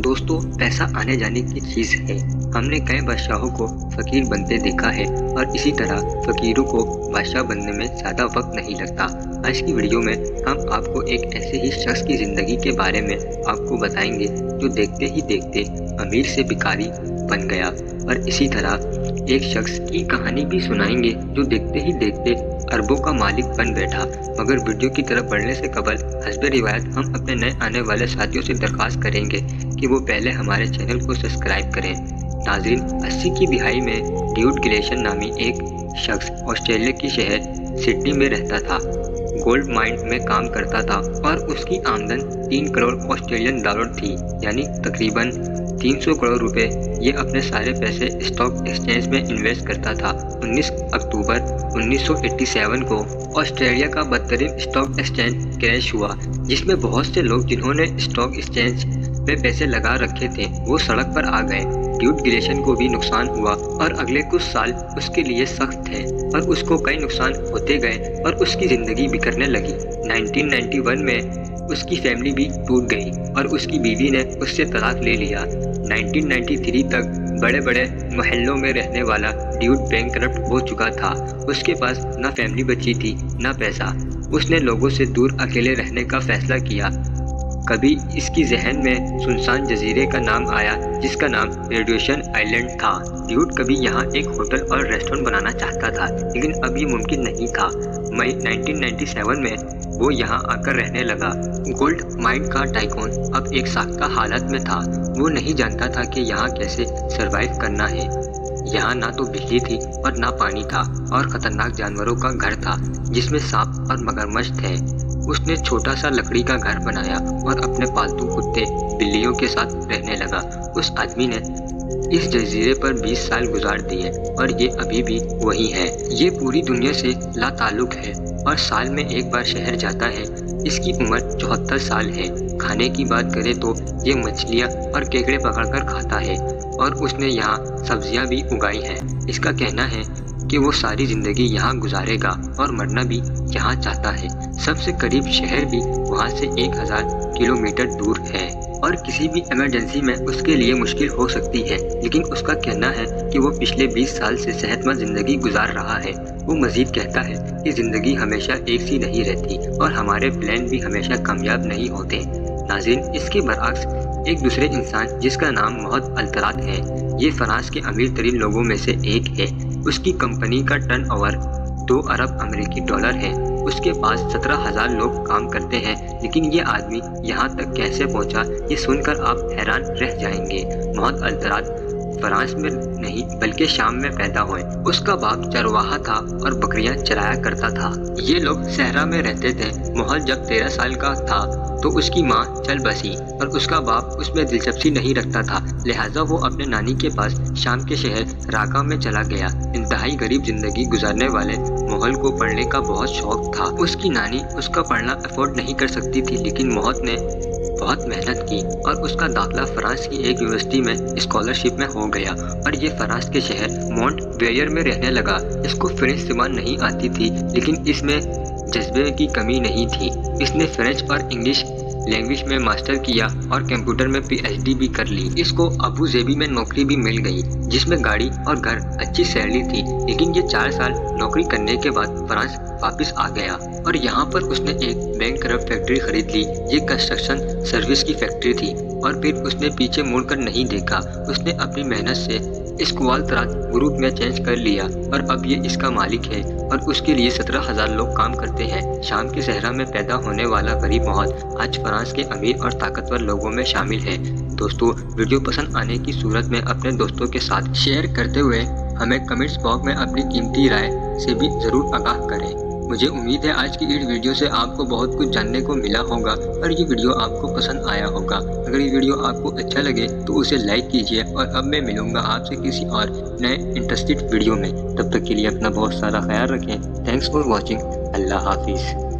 दोस्तों, पैसा आने जाने की चीज़ है। हमने कई बादशाहों को फ़कीर बनते देखा है और इसी तरह फ़कीरों को बादशाह बनने में ज़्यादा वक्त नहीं लगता। आज की वीडियो में हम आपको एक ऐसे ही शख्स की ज़िंदगी के बारे में आपको बताएंगे जो देखते ही देखते अमीर से भिखारी बन गया, और इसी तरह एक शख्स की कहानी भी सुनाएंगे जो देखते ही देखते अरबों का मालिक बन बैठा। मगर वीडियो की तरफ बढ़ने से कबल हस्बे रिवायत हम अपने नए आने वाले साथियों से दरख्वास्त करेंगे कि वो पहले हमारे चैनल को सब्सक्राइब करें। नाज़रीन, 80 की दिहाई में ड्यूड गिलेसन नामी एक शख्स ऑस्ट्रेलिया के शहर सिडनी में रहता था। गोल्ड माइन में काम करता था और उसकी आमदन 3 करोड़ ऑस्ट्रेलियन डॉलर थी, यानी तकरीबन 300 करोड़ रुपए। ये अपने सारे पैसे स्टॉक एक्सचेंज में इन्वेस्ट करता था। 19 अक्टूबर 1987 को ऑस्ट्रेलिया का बदतरीन स्टॉक एक्सचेंज क्रैश हुआ, जिसमें बहुत से लोग जिन्होंने स्टॉक एक्सचेंज पे पैसे लगा रखे थे वो सड़क पर आ गए। ड्यूड गिलेसन को भी नुकसान हुआ और अगले कुछ साल उसके लिए सख्त थे और उसको कई नुकसान होते गए और उसकी ज़िंदगी बिखरने लगी। 1991 में उसकी फैमिली भी टूट गई और उसकी बीवी ने उससे तलाक ले लिया। 1993 तक बड़े बड़े महलों में रहने वाला ड्यूड बैंकरप्ट हो चुका था। उसके पास न फैमिली बची थी न पैसा। उसने लोगों से दूर अकेले रहने का फैसला किया। कभी इसकी जहन में सुनसान जजीरे का नाम आया जिसका नाम रेडिएशन आइलैंड था। ड्यूड कभी यहाँ एक होटल और रेस्टोरेंट बनाना चाहता था, लेकिन अब ये मुमकिन नहीं था। मई 1997 में वो यहाँ आकर रहने लगा। गोल्ड माइन का टाइकून अब एक साख्ता हालत में था। वो नहीं जानता था कि यहाँ कैसे सरवाइव करना है। यहाँ ना तो बिजली थी और ना पानी था, और खतरनाक जानवरों का घर था जिसमें सांप और मगरमच्छ थे। उसने छोटा सा लकड़ी का घर बनाया और अपने पालतू कुत्ते बिल्लियों के साथ रहने लगा। उस आदमी ने इस जजीरे पर 20 साल गुजार दिए और ये अभी भी वही है। ये पूरी दुनिया से लाताल्लुक है और साल में एक बार शहर जाता है। इसकी उम्र 74 साल है। खाने की बात करें तो ये मछलियाँ और केकड़े पकड़कर खाता है और उसने यहाँ सब्जियाँ भी उगाई हैं। इसका कहना है कि वो सारी ज़िंदगी यहाँ गुजारेगा और मरना भी यहाँ चाहता है। सबसे करीब शहर भी वहाँ से 1000 किलोमीटर दूर है और किसी भी इमरजेंसी में उसके लिए मुश्किल हो सकती है, लेकिन उसका कहना है कि वो पिछले 20 साल से सेहतमंद ज़िंदगी गुजार रहा है। वो मज़ीद कहता है कि ज़िंदगी हमेशा एक सी नहीं रहती और हमारे प्लान भी हमेशा कामयाब नहीं होते। नाज़रीन, इसके बरअक्स एक दूसरे इंसान जिसका नाम मोहम्मद अल-तरात है। ये फ्रांस के अमीर तरीन लोगों में से एक है। उसकी कंपनी का टर्नओवर 2 अरब अमेरिकी डॉलर है। उसके पास 17,000 लोग काम करते हैं, लेकिन ये आदमी यहाँ तक कैसे पहुँचा ये सुनकर आप हैरान रह जाएंगे। मोहम्मद अल-तरात फ्रांस में नहीं बल्कि शाम में पैदा हुए। उसका बाप चरवाहा था और बकरियां चराया करता था। ये लोग सहरा में रहते थे। मोहम्मद जब 13 साल का था तो उसकी माँ चल बसी और उसका बाप उसमें दिलचस्पी नहीं रखता था, लिहाजा वो अपने नानी के पास शाम के शहर राका में चला गया। इंतहाई गरीब जिंदगी गुजारने वाले मोहम्मद को पढ़ने का बहुत शौक था। उसकी नानी उसका पढ़ना अफोर्ड नहीं कर सकती थी, लेकिन मोहम्मद ने बहुत मेहनत की और उसका दाखिला फ्रांस की एक यूनिवर्सिटी में स्कॉलरशिप में हो गया और ये फ्रांस के शहर मॉन्ट वेयर में रहने लगा। इसको फ्रेंच ज़बान नहीं आती थी, लेकिन इसमें जज्बे की कमी नहीं थी। इसने फ्रेंच और इंग्लिश लैंग्वेज में मास्टर किया और कंप्यूटर में PhD भी कर ली। इसको अबू ज़ेबी में नौकरी भी मिल गई, जिसमें गाड़ी और घर अच्छी सैलरी थी, लेकिन ये 4 साल नौकरी करने के बाद फ्रांस वापस आ गया और यहाँ पर उसने एक बैंकरप्ट फैक्ट्री खरीद ली। ये कंस्ट्रक्शन सर्विस की फैक्ट्री थी और फिर उसने पीछे मुड़कर नहीं देखा। उसने अपनी मेहनत से इसको अल-तरात ग्रुप में चेंज कर लिया और अब ये इसका मालिक है और उसके लिए 17,000 लोग काम करते हैं। शाम के सहरा में पैदा होने वाला गरीब मोहम्मद आज फ्रांस के अमीर और ताकतवर लोगों में शामिल है। दोस्तों, वीडियो पसंद आने की सूरत में अपने दोस्तों के साथ शेयर करते हुए हमें कमेंट्स बॉक्स में अपनी कीमती राय से भी ज़रूर आगाह करें। मुझे उम्मीद है आज की इस वीडियो से आपको बहुत कुछ जानने को मिला होगा और ये वीडियो आपको पसंद आया होगा। अगर ये वीडियो आपको अच्छा लगे तो उसे लाइक कीजिए और अब मैं मिलूंगा आपसे किसी और नए इंटरेस्टेड वीडियो में। तब तक के लिए अपना बहुत सारा ख्याल रखें। Thanks for watching. अल्लाह हाफिज़।